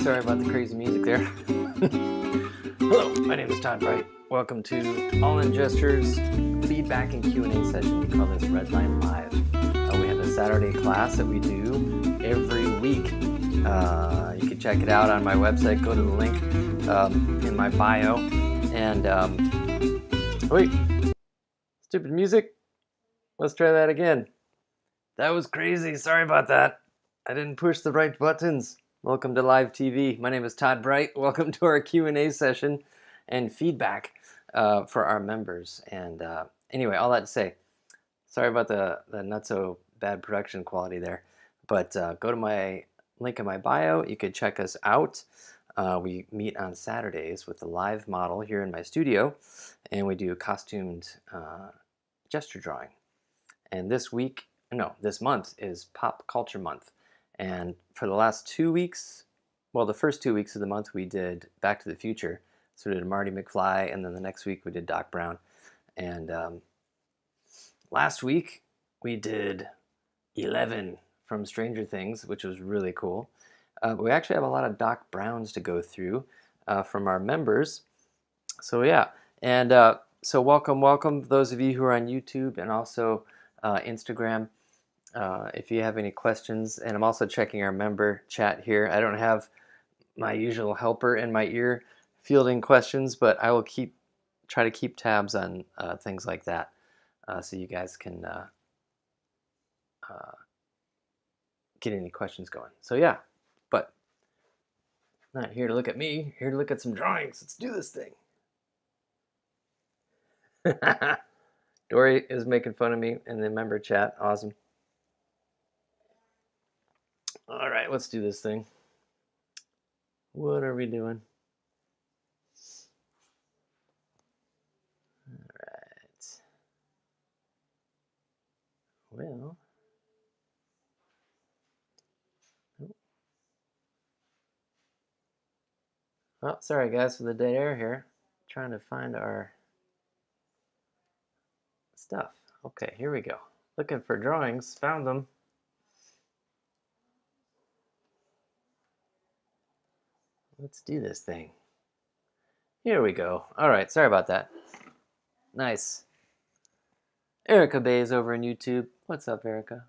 sorry about the crazy music there. Hello, my name is Todd Bright. Welcome to All In Gestures feedback and Q&A session. We call this Redline Live. We have a Saturday class that we do every week. You can check it out on my website. Go to the link in my bio. And wait, stupid music. Let's try that again. That was crazy. Sorry about that. I didn't push the right buttons. Welcome to live TV. My name is Todd Bright. Welcome to our Q&A session and feedback for our members. And anyway, all that to say, sorry about the not so bad production quality there. But go to my link in my bio. You could check us out. We meet on Saturdays with the live model here in my studio, and we do costumed gesture drawing. And this month is Pop Culture Month. And for the last 2 weeks, well, the first 2 weeks of the month, we did Back to the Future. So we did Marty McFly, and then the next week we did Doc Brown. And last week we did 11 from Stranger Things, which was really cool. But we actually have a lot of Doc Browns to go through from our members. So yeah, and so welcome those of you who are on YouTube and also Instagram. If you have any questions, and I'm also checking our member chat here. I don't have my usual helper in my ear fielding questions, but I will try to keep tabs on things like that, so you guys can get any questions going. So yeah, but not here to look at me, here to look at some drawings. Let's do this thing. Dory is making fun of me in the member chat. Awesome. All right, let's do this thing. What are we doing? All right. Well. Oh, sorry guys for the dead air here. Trying to find our stuff. Okay, here we go. Looking for drawings. Found them. Let's do this thing. Here we go. All right, sorry about that. Nice. Erica Bay is over on YouTube. What's up, Erica?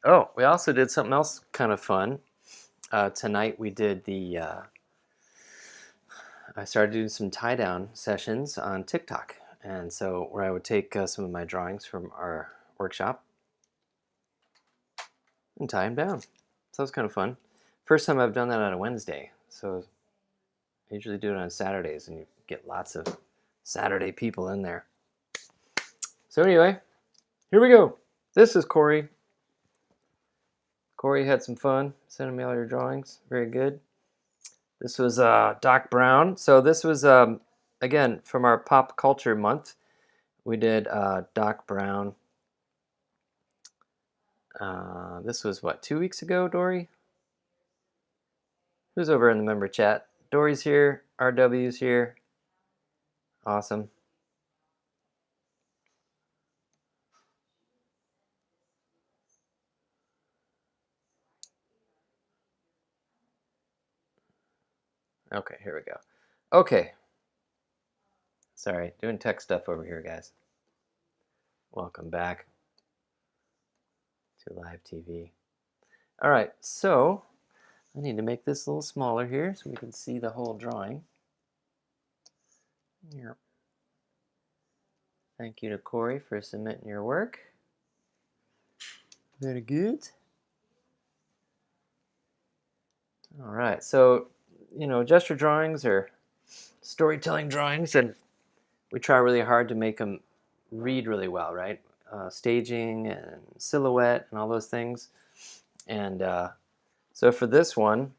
Oh, we also did something else kind of fun. Tonight we did I started doing some tie-down sessions on TikTok. And so where I would take some of my drawings from our workshop and tie them down. So that was kind of fun. First time I've done that on a Wednesday. So I usually do it on Saturdays, and you get lots of Saturday people in there. So anyway, here we go. This is Corey. Corey had some fun sending me all your drawings. Very good. This was Doc Brown. So this was, again, from our Pop Culture Month. We did Doc Brown. This was, what, 2 weeks ago, Dory? Who's over in the member chat? Dory's here. RW's here. Awesome. Okay, here we go. Okay. Sorry, doing tech stuff over here, guys. Welcome back to live TV. All right, so I need to make this a little smaller here so we can see the whole drawing. Yep. Thank you to Corey for submitting your work. Very good. All right, so, gesture drawings are storytelling drawings, and we try really hard to make them read really well, right? Staging and silhouette and all those things. And so for this one,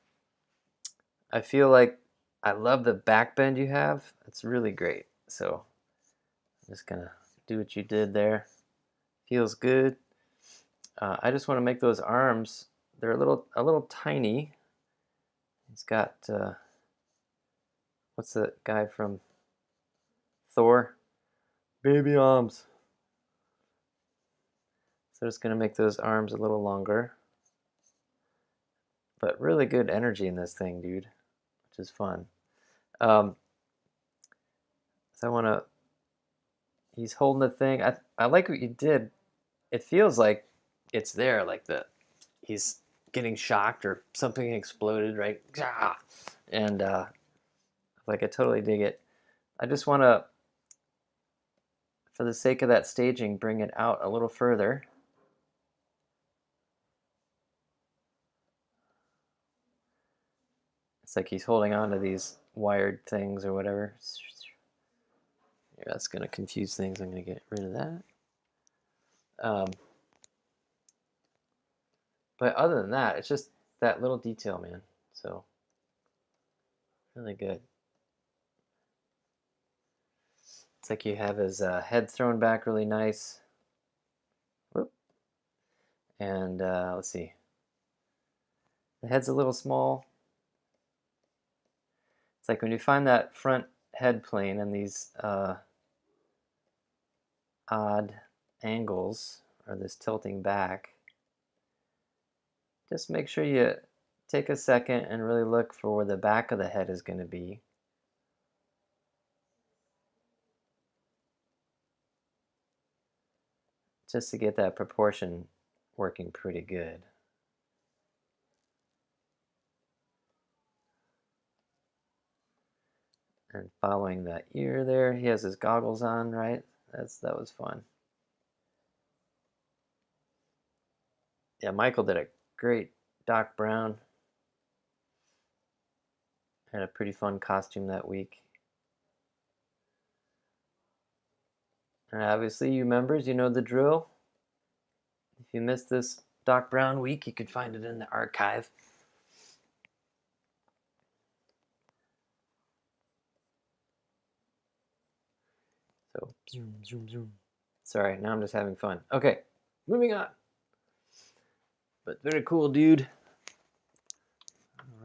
I feel like I love the back bend you have. It's really great. So I'm just gonna do what you did there. Feels good. I just want to make those arms. They're a little tiny. He's got what's that guy from Thor? Baby arms. So just gonna make those arms a little longer. But really good energy in this thing, dude, which is fun. Um, so I want to. He's holding the thing. I like what you did. It feels like it's there, like he's getting shocked or something exploded, right? And like I totally dig it. I just want to, for the sake of that staging, bring it out a little further. It's like he's holding on to these wired things or whatever. Yeah, that's going to confuse things. I'm going to get rid of that. But other than that, it's just that little detail, man. So, really good. It's like you have his head thrown back really nice. Whoop. And let's see. The head's a little small. It's like when you find that front head plane and these odd angles or this tilting back, just make sure you take a second and really look for where the back of the head is going to be. Just to get that proportion working pretty good. And following that ear there, he has his goggles on, right? That was fun. Yeah, Michael did a great Doc Brown. Had a pretty fun costume that week. And obviously, you members, you know the drill. If you missed this Doc Brown week, you could find it in the archive. So, zoom, zoom, zoom. Sorry, now I'm just having fun. Okay, moving on. But very cool, dude.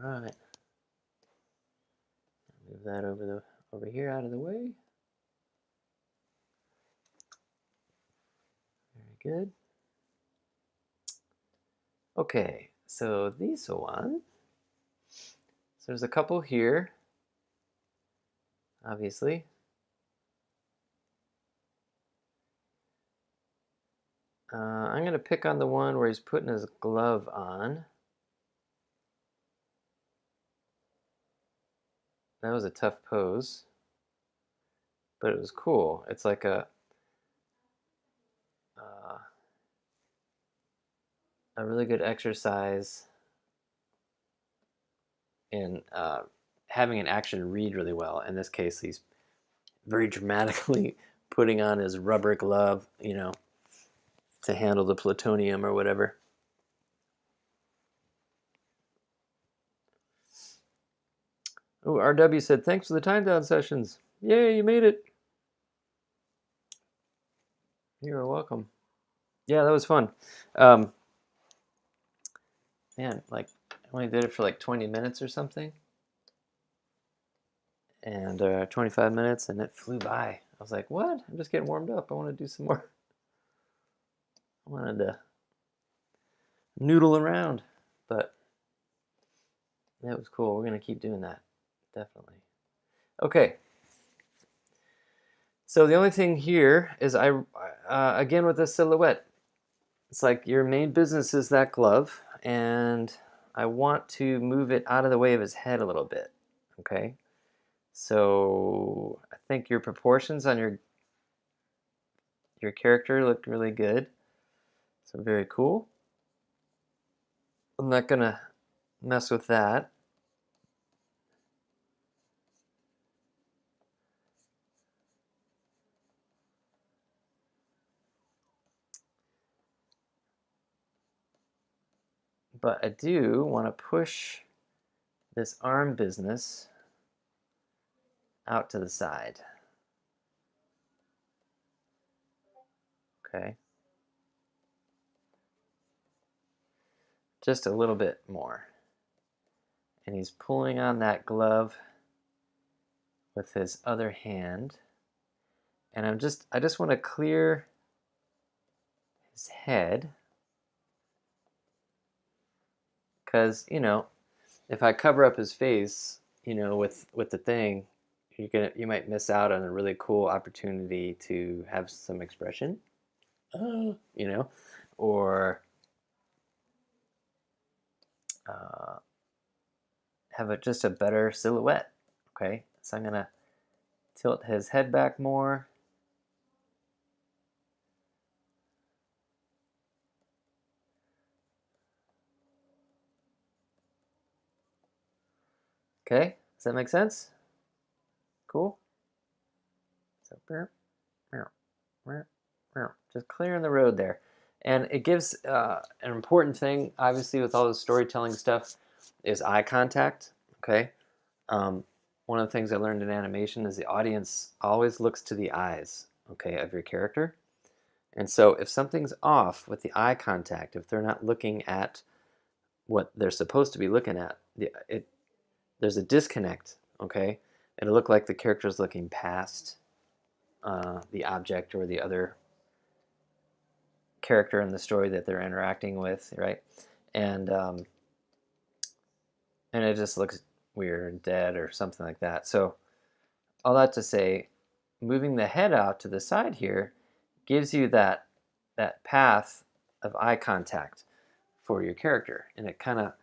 All right. Move that over here out of the way. Very good. Okay, so this one. So there's a couple here, obviously. I'm going to pick on the one where he's putting his glove on. That was a tough pose, but it was cool. It's like a really good exercise in having an action read really well. In this case, he's very dramatically putting on his rubber glove, you know, to handle the plutonium or whatever. Oh, RW said, thanks for the time down sessions. Yay, you made it. You're welcome. Yeah, that was fun. Man, like, I only did it for like 20 minutes or something. And 25 minutes, and it flew by. I was like, what? I'm just getting warmed up. I want to do some more. I wanted to noodle around, but that was cool. We're going to keep doing that, definitely. Okay. So the only thing here is again with this silhouette, it's like your main business is that glove, and I want to move it out of the way of his head a little bit, okay? So I think your proportions on your character look really good. So very cool. I'm not gonna mess with that. But I do want to push this arm business out to the side. Okay. Just a little bit more. And he's pulling on that glove with his other hand. And I just want to clear his head Because, if I cover up his face, with the thing, you might miss out on a really cool opportunity to have some expression, or have just a better silhouette. Okay, so I'm gonna tilt his head back more. Okay, does that make sense? Cool. So, just clearing the road there. And it gives an important thing, obviously, with all the storytelling stuff, is eye contact. Okay. One of the things I learned in animation is the audience always looks to the eyes, okay, of your character. And so if something's off with the eye contact, if they're not looking at what they're supposed to be looking at, there's a disconnect, okay? It'll look like the character's looking past the object or the other character in the story that they're interacting with, right? And it just looks weird and dead or something like that. So all that to say, moving the head out to the side here gives you that path of eye contact for your character, and it kind of,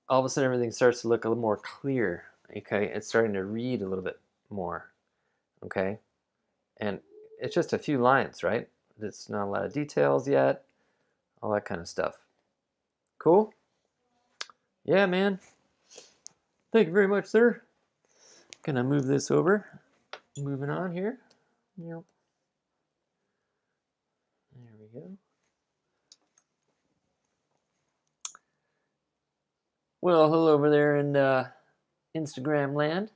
all of a sudden everything starts to look a little more clear. Okay, it's starting to read a little bit more. Okay, and it's just a few lines, right? It's not a lot of details yet, all that kind of stuff. Cool? Yeah, man. Thank you very much, sir. Gonna move this over. Moving on here. Yep. There we go. Well, hello over there in Instagram land.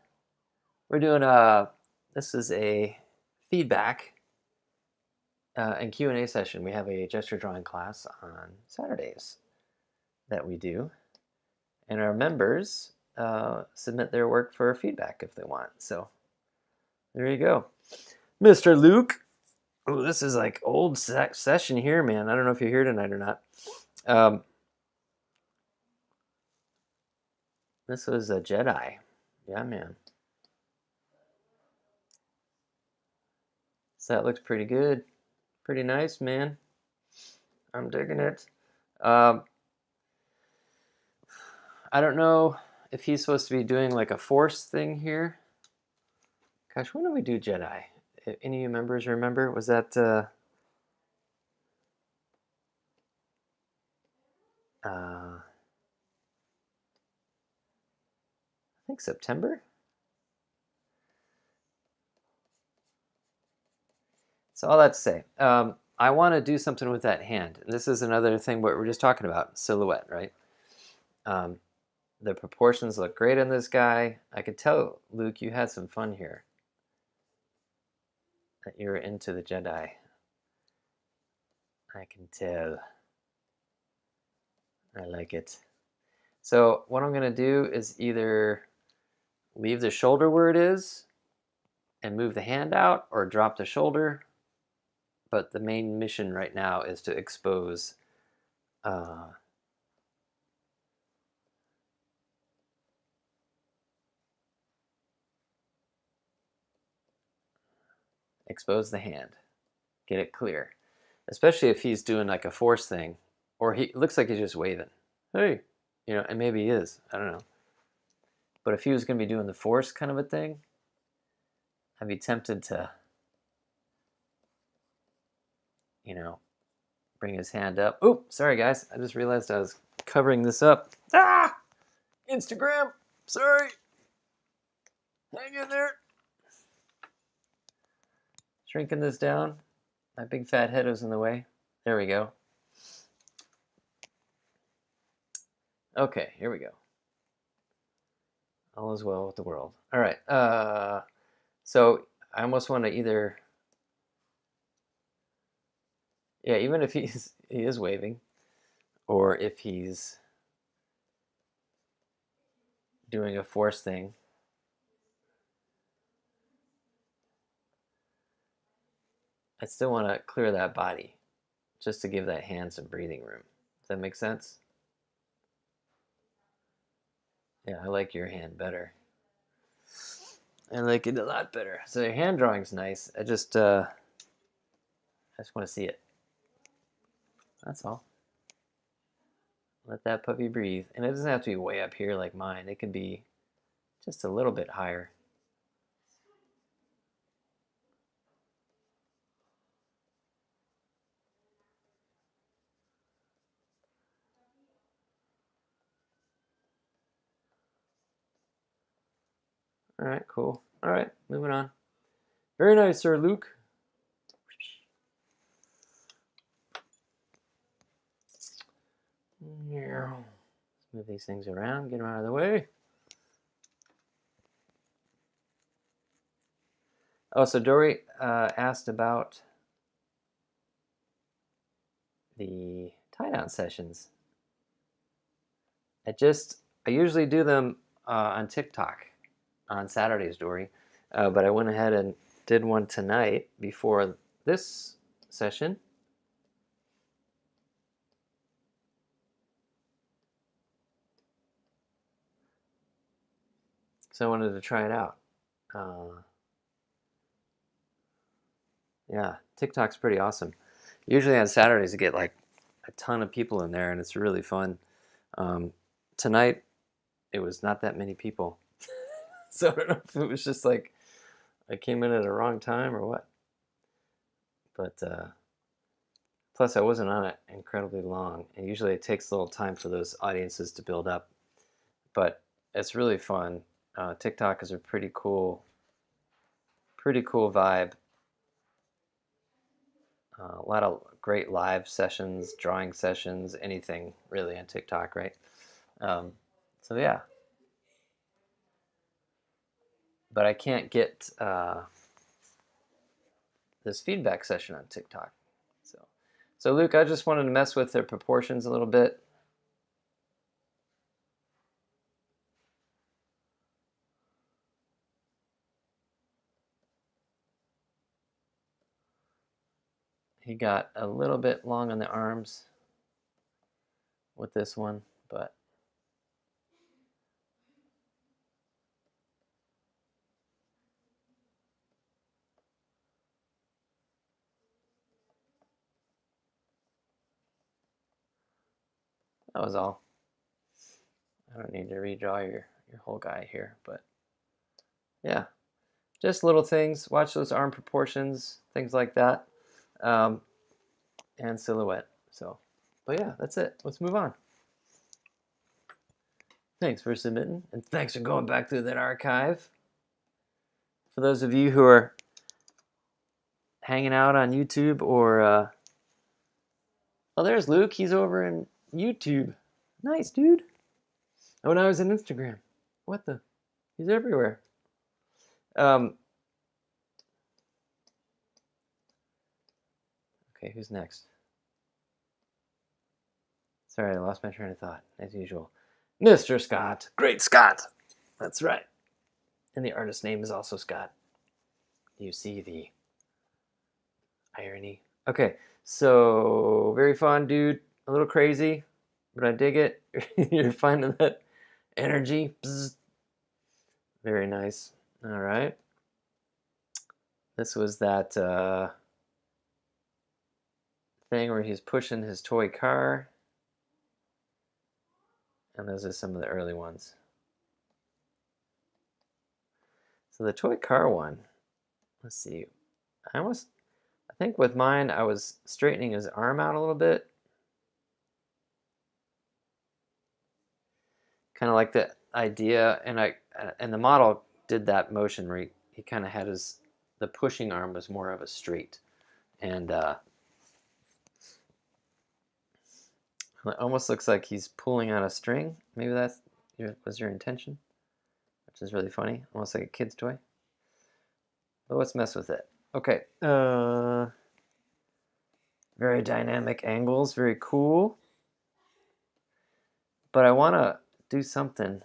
We're doing this is a feedback and Q&A session. We have a gesture drawing class on Saturdays that we do, and our members submit their work for feedback if they want. So there you go, Mr. Luke. Oh, this is like old session here, man. I don't know if you're here tonight or not. This was a Jedi. Yeah, man. So that looks pretty good. Pretty nice, man. I'm digging it. I don't know if he's supposed to be doing like a Force thing here. Gosh, when did we do Jedi? Any of you members remember? Was that I think September? So all that to say, I want to do something with that hand. And this is another thing what we're just talking about, silhouette, right? The proportions look great on this guy. I could tell, Luke, you had some fun here. That you're into the Jedi. I can tell. I like it. So what I'm going to do is either leave the shoulder where it is and move the hand out, or drop the shoulder. But the main mission right now is to expose expose the hand, get it clear, especially if he's doing like a Force thing, or he looks like he's just waving, hey, and maybe he is, I don't know. But if he was going to be doing the Force kind of a thing, I'd be tempted to, bring his hand up. Oh, sorry guys, I just realized I was covering this up. Instagram, sorry. Hang in there. Shrinking this down. My big fat head was in the way. There we go. Okay, here we go. All is well with the world. All right. So I almost want to either, even if he is waving, or if he's doing a Force thing, I still want to clear that body just to give that hand some breathing room. Does that make sense? Yeah, I like your hand better. I like it a lot better. So your hand drawing's nice. I just want to see it. That's all. Let that puppy breathe. And it doesn't have to be way up here like mine. It can be just a little bit higher. All right, cool. All right, moving on. Very nice, Sir Luke. Let's move these things around, get them out of the way. Oh, so Dory asked about the tie-down sessions. I usually do them on TikTok on Saturdays, Dory, but I went ahead and did one tonight before this session. So I wanted to try it out. Yeah, TikTok's pretty awesome. Usually on Saturdays you get like a ton of people in there and it's really fun. Tonight it was not that many people. So I don't know if it was just like I came in at a wrong time or what. But plus I wasn't on it incredibly long, and usually it takes a little time for those audiences to build up. But it's really fun. TikTok is a pretty cool vibe. A lot of great live sessions, drawing sessions, anything really on TikTok, right? So yeah. But I can't get this feedback session on TikTok. So Luke, I just wanted to mess with their proportions a little bit. He got a little bit long on the arms with this one, but that was all. I don't need to redraw your whole guy here, but yeah, just little things. Watch those arm proportions, things like that, and silhouette. So, but yeah, that's it. Let's move on. Thanks for submitting, and thanks for going back through that archive. For those of you who are hanging out on YouTube or, oh, there's Luke. He's over in YouTube. Nice, dude. Oh, now he's on Instagram. What the? He's everywhere. Okay, who's next? Sorry, I lost my train of thought, as usual. Mr. Scott. Great Scott. That's right. And the artist's name is also Scott. You see the irony. Okay, so very fun, dude. A little crazy, but I dig it. You're finding that energy. Bzz. Very nice. All right. This was that thing where he's pushing his toy car. And those are some of the early ones. So the toy car one, let's see. I think with mine, I was straightening his arm out a little bit. Kind of like the idea, and the model did that motion where he kind of had the pushing arm was more of a straight. And it almost looks like he's pulling on a string. Maybe that was your intention, which is really funny. Almost like a kid's toy. But let's mess with it. Okay. Very dynamic angles, very cool. But I want to do something.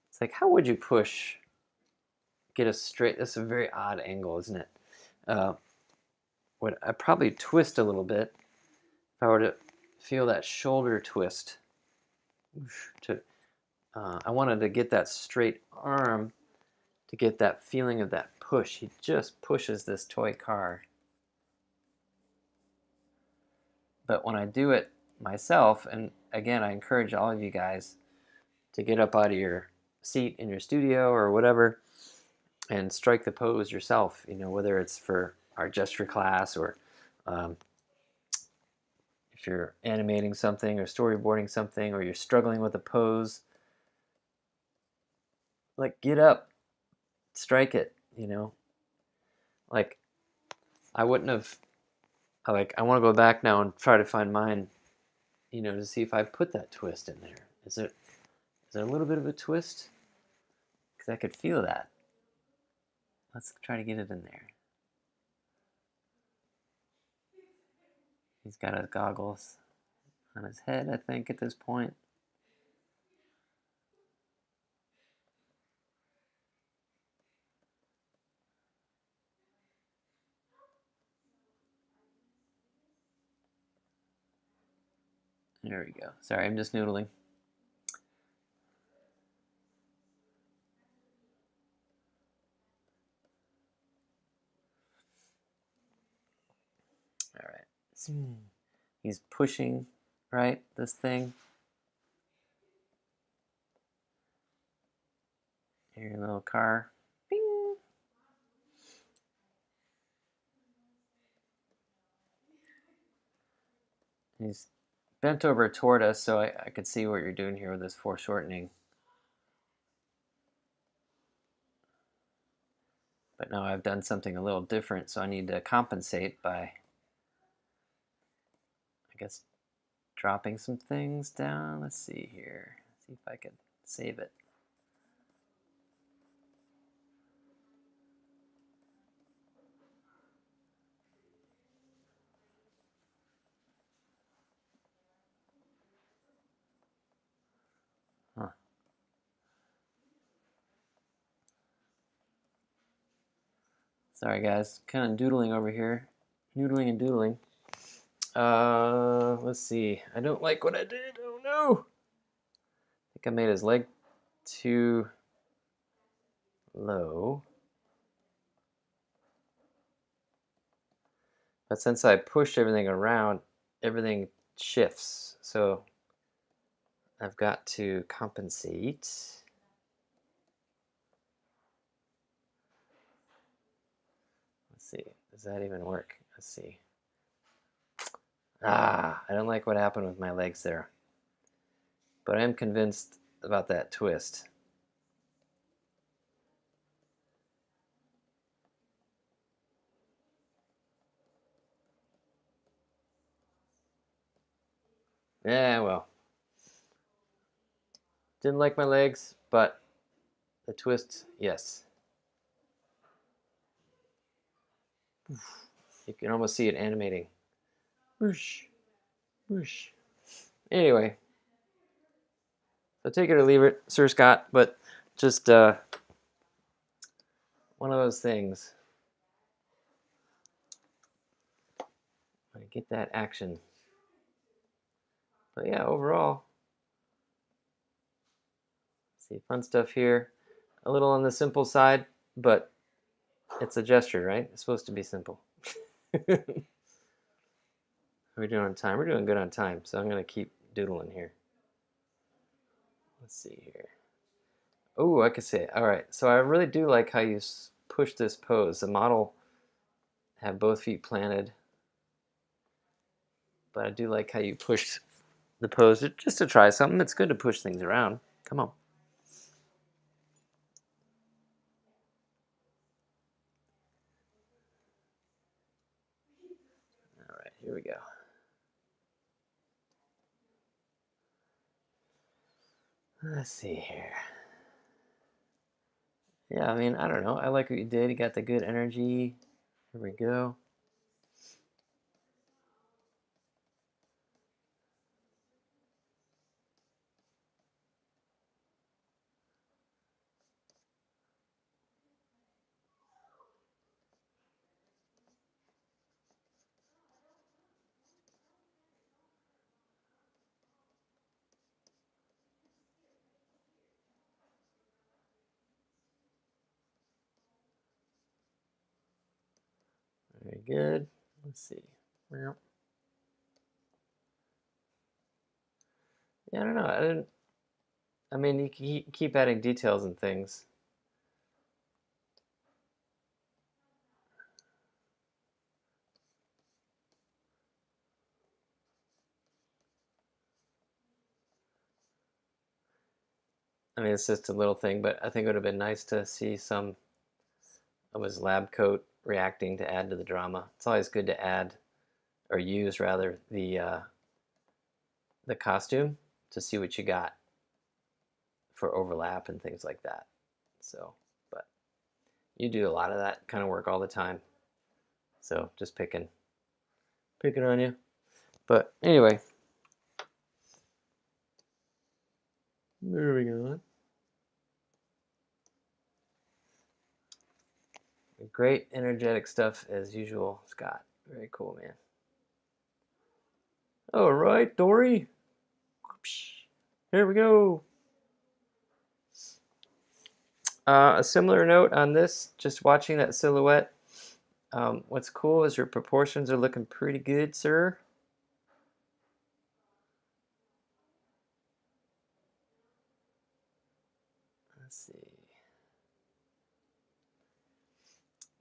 It's like, how would you get a straight, this is a very odd angle, isn't it? Would I probably twist a little bit if I were to feel that shoulder twist I wanted to get that straight arm to get that feeling of that push. He just pushes this toy car. But when I do it myself, and again, I encourage all of you guys to get up out of your seat in your studio or whatever and strike the pose yourself, whether it's for our gesture class or if you're animating something or storyboarding something or you're struggling with a pose, like get up, strike it, like I wouldn't have, I want to go back now and try to find mine, to see if I put that twist in there. Is there a little bit of a twist? Because I could feel that. Let's try to get it in there. He's got his goggles on his head, I think, at this point. There we go. Sorry, I'm just noodling. All right. He's pushing, right, this thing. Here, your little car. Bing. He's bent over toward us, so I could see what you're doing here with this foreshortening. But now I've done something a little different, so I need to compensate by, I guess, dropping some things down. Let's see here. See if I can save it. Huh. Sorry guys, kind of doodling over here. Noodling and doodling. Let's see. I don't like what I did. Oh no! I think I made his leg too low. But since I pushed everything around, everything shifts. So I've got to compensate. Let's see. Does that even work? Let's see. I don't like what happened with my legs there. But I am convinced about that twist. Yeah, well. Didn't like my legs, but the twist, yes. You can almost see it animating. Whoosh, whoosh. Anyway, so take it or leave it, Sir Scott, but just one of those things. I get that action. But yeah, overall, see, fun stuff here. A little on the simple side, but it's a gesture, right? It's supposed to be simple. How are we doing on time? We're doing good on time, so I'm going to keep doodling here. Let's see here. Oh, I could say, all right. So I really do like how you push this pose. The model have both feet planted, but I do like how you push the pose just to try something. It's good to push things around. Come on. All right, here we go. Let's see here. Yeah, I mean, I don't know. I like what you did. You got the good energy. Here we go. good. Let's see. Yeah, I don't know. I mean, you keep adding details and things. I mean, it's just a little thing, but I think it would have been nice to see some of his lab coat reacting to add to the drama. It's always good to add, or use rather, the costume to see what you got for overlap and things like that. So, but you do a lot of that kind of work all the time. So just picking on you. But anyway, moving on. Great energetic stuff as usual, Scott. Very cool, man. All right, Dory. Here we go. A similar note on this, just watching that silhouette. What's cool is your proportions are looking pretty good, sir. Let's see.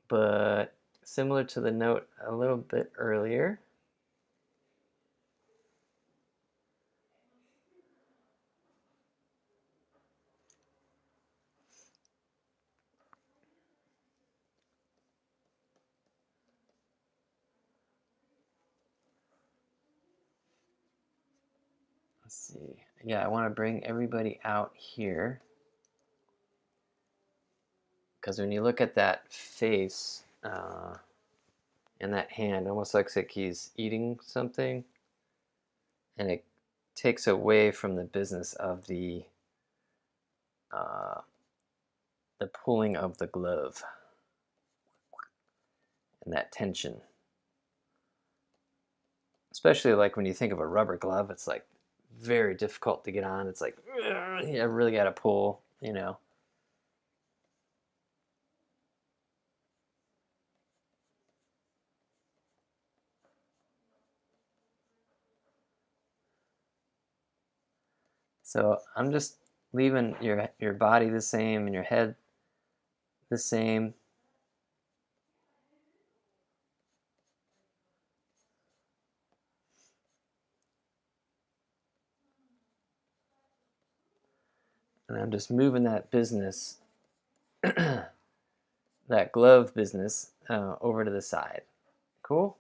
But similar to the note a little bit earlier. Let's see. Yeah, I want to bring everybody out here. Because when you look at that face and that hand, it almost looks like he's eating something. And it takes away from the business of the pulling of the glove and that tension. Especially like when you think of a rubber glove, it's like very difficult to get on. It's like, you really got to pull, you know. So I'm just leaving your body the same and your head the same. And I'm just moving that business, that glove business, over to the side. Cool?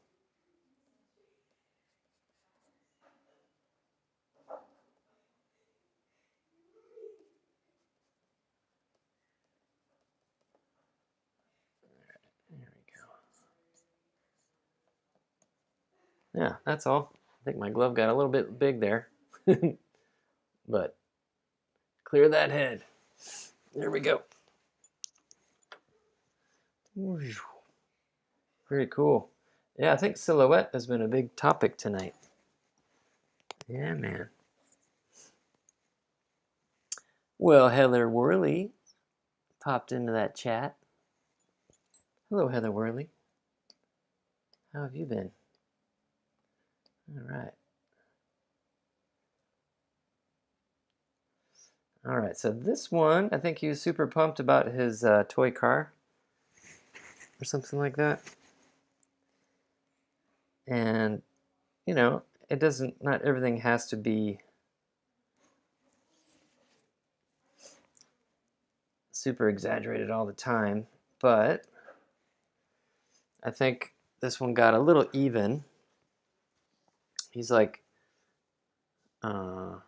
There we go. Yeah, that's all. I think my glove got a little bit big there. But clear that head. There we go. Very cool. Yeah, I think silhouette has been a big topic tonight. Yeah, man. Well, Heather Worley popped into that chat. Hello, Heather Worley. How have you been? All right. All right, so this one, I think he was super pumped about his toy car or something like that. And, you know, it doesn't, not everything has to be super exaggerated all the time, but I think this one got a little even. He's like, let's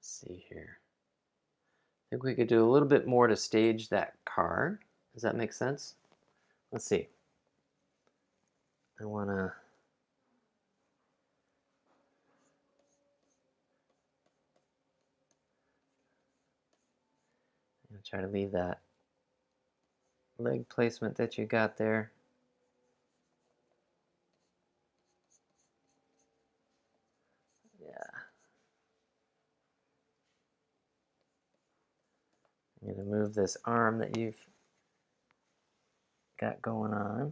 see here. I think we could do a little bit more to stage that car. Does that make sense? Let's see. I want to try to leave that leg placement that you got there. Yeah. I'm going to move this arm that you've got going on.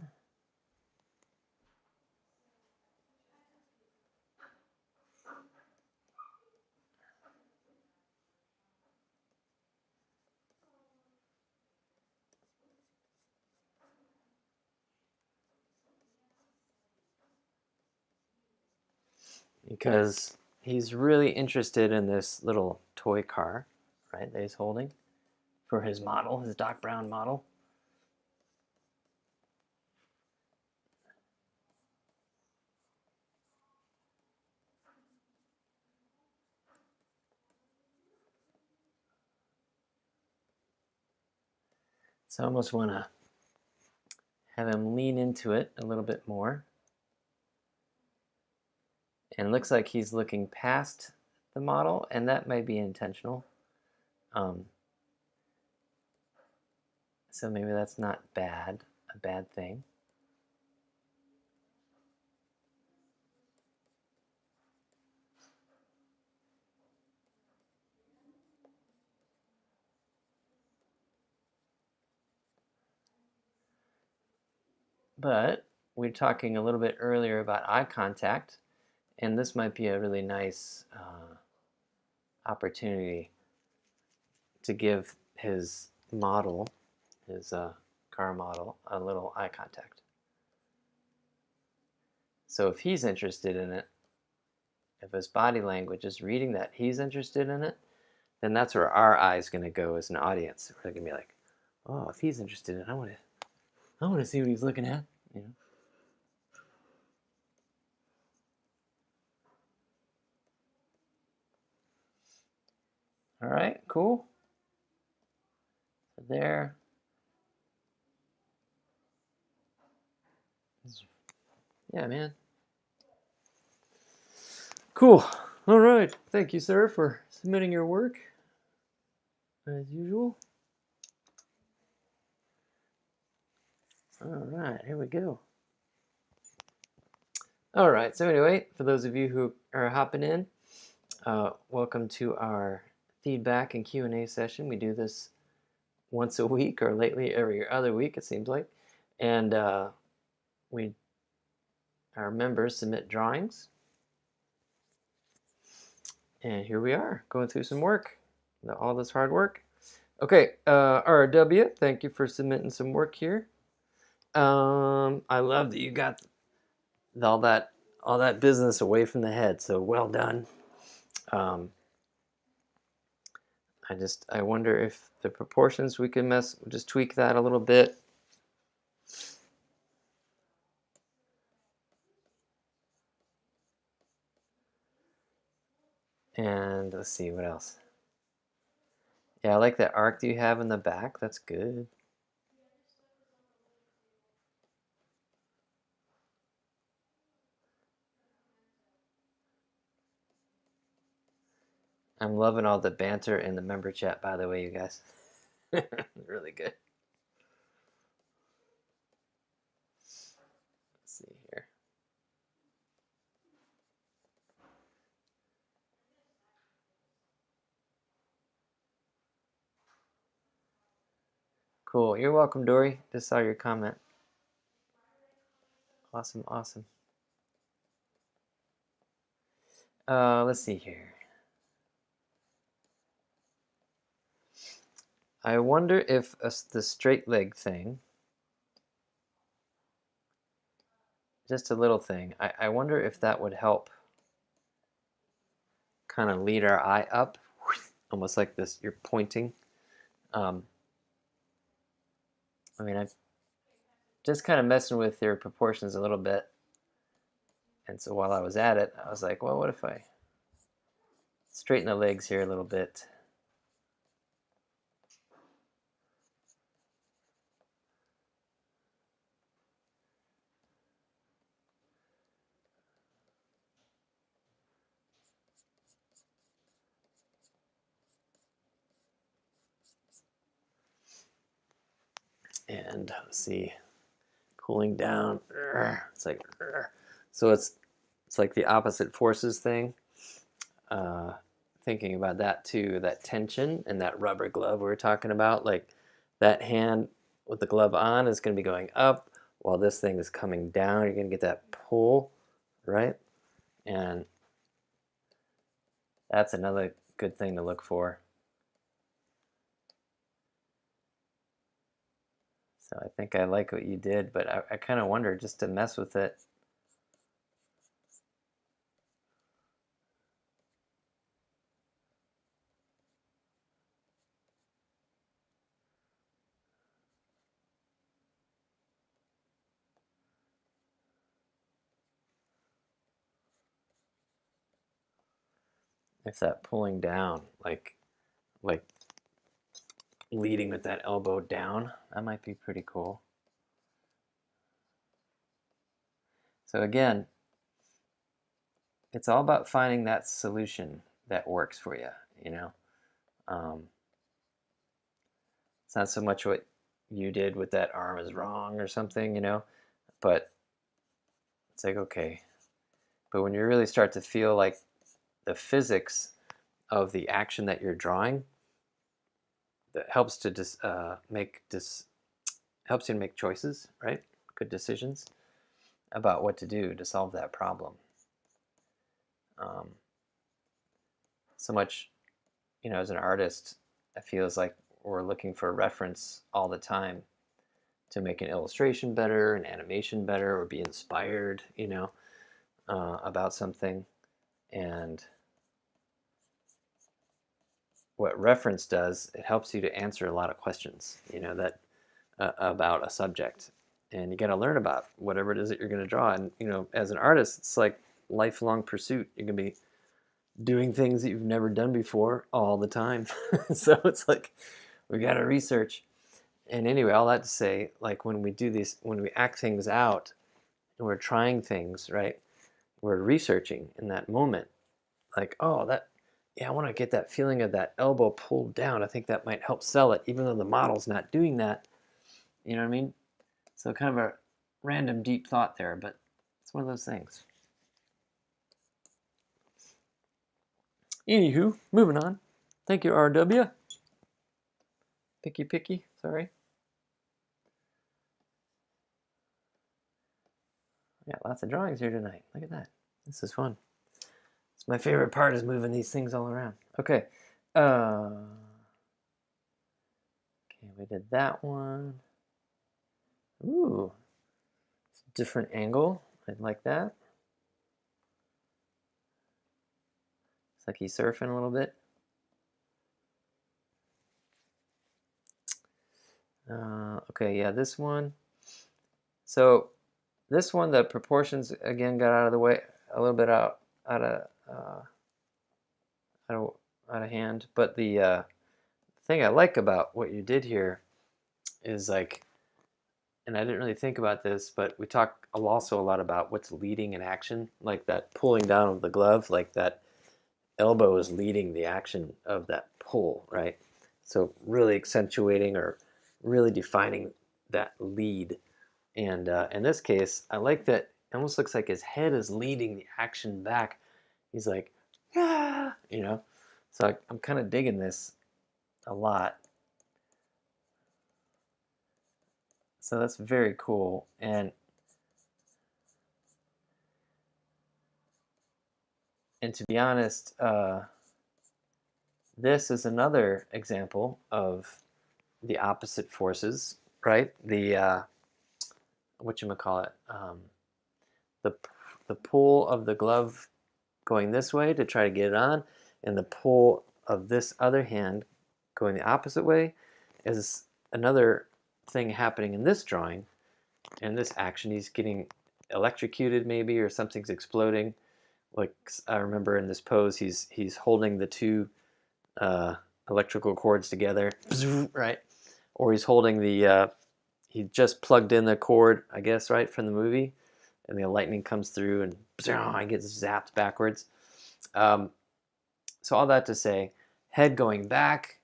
Because he's really interested in this little toy car, right, that he's holding for his model, his Doc Brown model. So I almost want to have him lean into it a little bit more. And it looks like he's looking past the model, and that may be intentional. So maybe that's not a bad thing. But we were talking a little bit earlier about eye contact, and this might be a really nice opportunity to give his model, his car model, a little eye contact. So if he's interested in it, if his body language is reading that he's interested in it, then that's where our eye is going to go as an audience. We're going to be like, oh, if he's interested in it, I want to see what he's looking at, you know. All right, cool. So there. Yeah, man. Cool. All right. Thank you, sir, for submitting your work, as usual. All right, here we go. All right, so anyway, for those of you who are hopping in, welcome to our feedback and Q&A session. We do this once a week, or lately every other week, it seems like. And our members submit drawings. And here we are, going through some work, all this hard work. Okay, RW, thank you for submitting some work here. I love that you got all that business away from the head, so well done. I wonder if the proportions we can just tweak that a little bit. And let's see, what else? Yeah, I like that arc that you have in the back. That's good. I'm loving all the banter in the member chat, by the way, you guys. Really good. Let's see here. Cool. You're welcome, Dory. Just saw your comment. Awesome, awesome. Let's see here. I wonder if the straight leg thing, just a little thing, I wonder if that would help kind of lead our eye up, almost like this, you're pointing. I mean, I've just kind of messing with their proportions a little bit. And so while I was at it, I was like, well, what if I straighten the legs here a little bit? And let's see, cooling down. It's like, so it's like the opposite forces thing. Thinking about that too, that tension and that rubber glove we were talking about, like that hand with the glove on is going to be going up, while this thing is coming down. You're going to get that pull, right? And that's another good thing to look for. So I think I like what you did, but I kind of wonder, just to mess with it, if that pulling down, like leading with that elbow down, that might be pretty cool. So again, it's all about finding that solution that works for you, you know. It's not so much what you did with that arm is wrong or something, you know, but it's like, okay. But when you really start to feel like the physics of the action that you're drawing, that helps to helps you to make choices, right? Good decisions about what to do to solve that problem. So much, you know, as an artist, it feels like we're looking for a reference all the time to make an illustration better, an animation better, or be inspired, you know, about something. And what reference does, it helps you to answer a lot of questions, you know, that about a subject. And you got to learn about whatever it is that you're going to draw. And, you know, as an artist, it's like lifelong pursuit. You're going to be doing things that you've never done before all the time. So it's like, we got to research. And anyway, all that to say, like when we do these, when we act things out and we're trying things, right? We're researching in that moment. Like, oh, that, yeah, I want to get that feeling of that elbow pulled down. I think that might help sell it, even though the model's not doing that. You know what I mean? So kind of a random deep thought there, but it's one of those things. Anywho, moving on. Thank you, RW. Picky, sorry. Yeah, lots of drawings here tonight. Look at that. This is fun. It's my favorite part, is moving these things all around. Okay. Okay, we did that one. Ooh, it's a different angle. I like that. It's like he's surfing a little bit. Okay, yeah, this one. So this one, the proportions again got out of the way, a little bit out of hand. But the thing I like about what you did here is like, and I didn't really think about this, but we talk also a lot about what's leading an action, like that pulling down of the glove, like that elbow is leading the action of that pull, right? So really accentuating or really defining that lead. And in this case, I like that it almost looks like his head is leading the action back. He's like, ah, you know? So I'm kind of digging this a lot. So that's very cool. And to be honest, this is another example of the opposite forces, right? The whatchamacallit, the the pull of the glove going this way to try to get it on, and the pull of this other hand going the opposite way is another thing happening in this drawing. In this action, he's getting electrocuted maybe, or something's exploding. Like I remember in this pose, he's holding the two electrical cords together, right? Or he's holding the he just plugged in the cord, I guess, right, from the movie, and the lightning comes through and I get zapped backwards. So all that to say, head going back,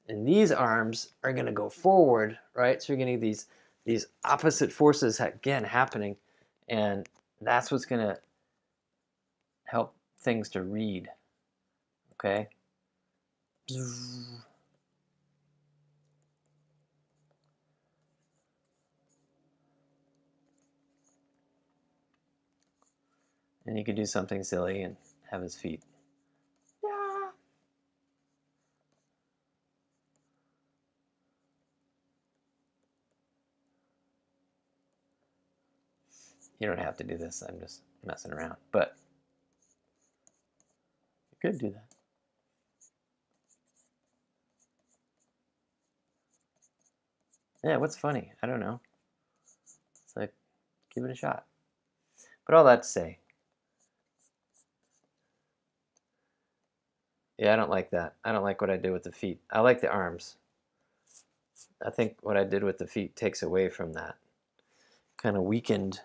and these arms are going to go forward, right? So you're getting these opposite forces again happening, and that's what's going to help things to read. Okay. And he could do something silly and have his feet. Yeah. You don't have to do this. I'm just messing around. But you could do that. Yeah, what's funny? I don't know. It's like, give it a shot. But all that to say, yeah, I don't like that. I don't like what I did with the feet. I like the arms. I think what I did with the feet takes away from that. Kind of weakened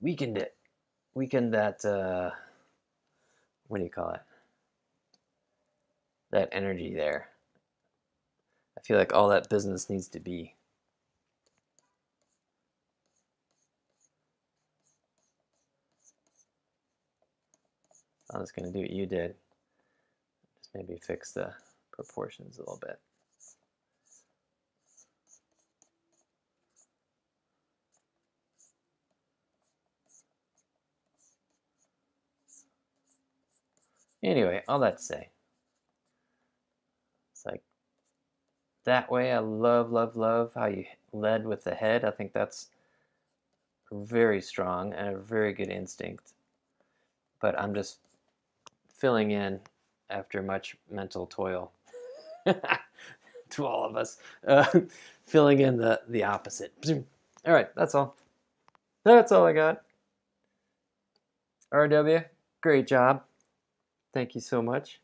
it. Weakened that, what do you call it? That energy there. I feel like all that business needs to be. I'm just going to do what you did. Just maybe fix the proportions a little bit. Anyway, all that to say, it's like that way. I love how you led with the head. I think that's very strong and a very good instinct. But I'm just filling in after much mental toil to all of us, filling in the opposite. All right, that's all. That's all I got. RW, great job. Thank you so much.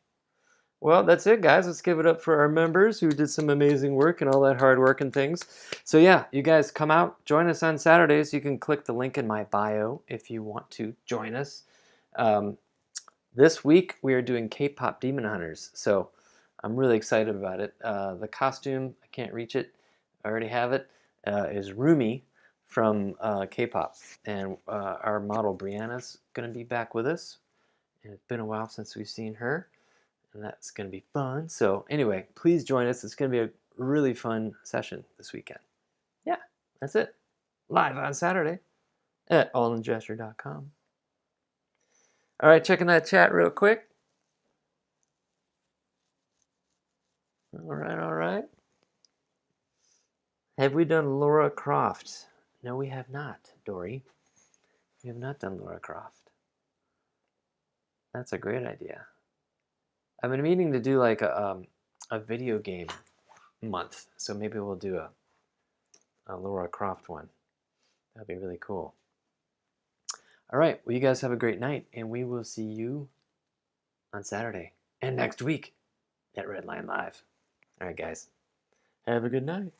Well, that's it, guys. Let's give it up for our members who did some amazing work and all that hard work and things. So yeah, you guys come out, join us on Saturdays. You can click the link in my bio if you want to join us. This week, we are doing K-pop Demon Hunters, so I'm really excited about it. The costume, I can't reach it. I already have it. Is Rumi from K-pop, and our model Brianna's going to be back with us. And it's been a while since we've seen her, and that's going to be fun. So anyway, please join us. It's going to be a really fun session this weekend. Yeah, that's it. Live on Saturday at allingesture.com. All right, checking that chat real quick. All right. Have we done Laura Croft? No, we have not, Dory. We have not done Laura Croft. That's a great idea. I've been meaning to do like a video game month, so maybe we'll do a Laura Croft one. That'd be really cool. All right, well, you guys have a great night, and we will see you on Saturday and next week at Redline Live. All right, guys, have a good night.